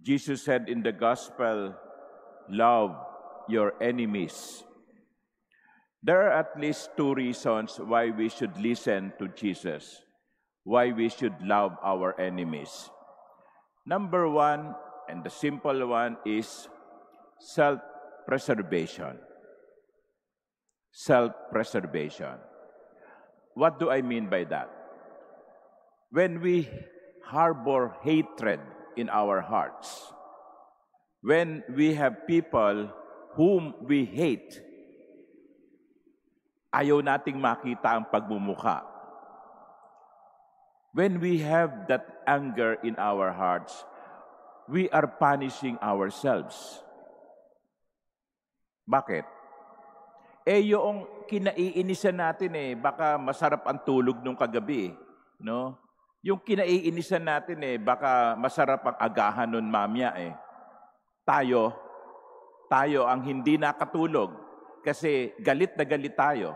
Jesus said in the gospel, love your enemies. There are at least two reasons why we should listen to Jesus, why we should love our enemies. Number one, and the simple one, is self-preservation. Self-preservation. What do I mean by that? When we harbor hatred in our hearts, when we have people whom we hate, ayaw nating makita ang pagmumukha. When we have that anger in our hearts, we are punishing ourselves. Bakit? Yung kinaiinisan natin baka masarap ang tulog nung kagabi, no? Yung kinaiinisan natin baka masarap ang agahan nun mamaya Tayo ang hindi nakatulog kasi galit na galit tayo.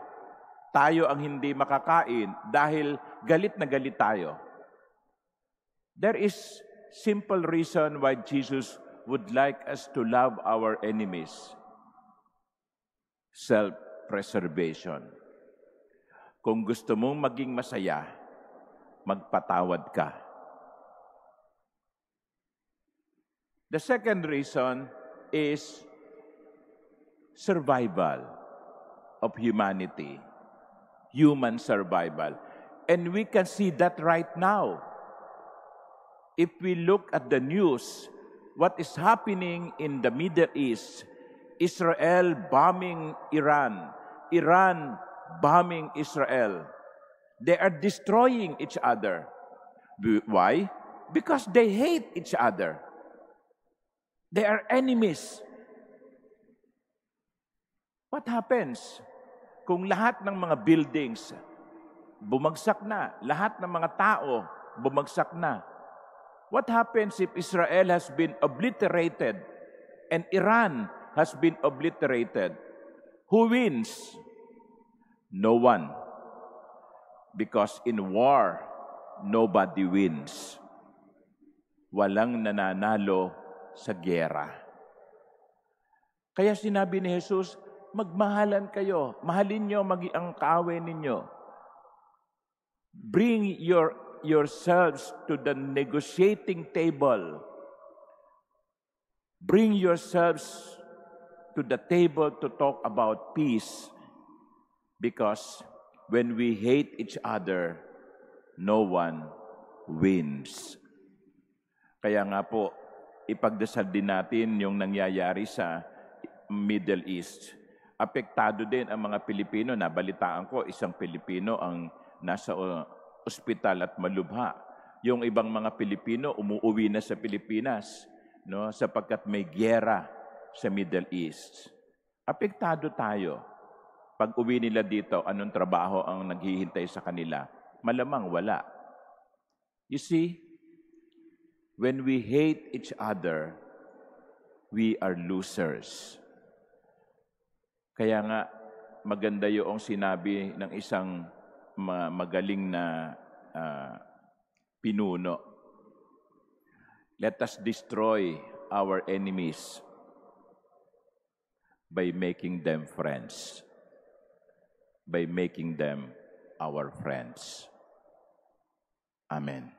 Tayo ang hindi makakain dahil galit na galit tayo. There is simple reason why Jesus would like us to love our enemies. Self-preservation. Kung gusto mong maging masaya, magpatawad ka. The second reason is survival of humanity. Human survival. And we can see that right now. If we look at the news, what is happening in the Middle East, Israel bombing Iran, Iran bombing Israel. They are destroying each other. Why? Because they hate each other. They are enemies. What happens kung lahat ng mga buildings bumagsak na, lahat ng mga tao bumagsak na? What happens if Israel has been obliterated and Iran has been obliterated? Who wins? No one. Because in war, nobody wins. Walang nananalo sa giyera. Kaya sinabi ni Jesus, magmahalan kayo. Mahalin nyo ang kaaway ninyo. Bring yourselves to the negotiating table. Bring yourselves to the table to talk about peace. Because when we hate each other, no one wins. Kaya nga po, ipagdasal din natin yung nangyayari sa Middle East. Apektado din ang mga Pilipino. Nabalitaan ko, isang Pilipino ang nasa ospital at malubha. Yung ibang mga Pilipino umuuwi na sa Pilipinas, no, sapagkat may giyera sa Middle East. Apektado tayo. Pag uwi nila dito, anong trabaho ang naghihintay sa kanila? Malamang wala. You see, when we hate each other, we are losers. Kaya nga, maganda yung sinabi ng isang magaling na pinuno. Let us destroy our enemies by making them friends. By making them our friends. Amen.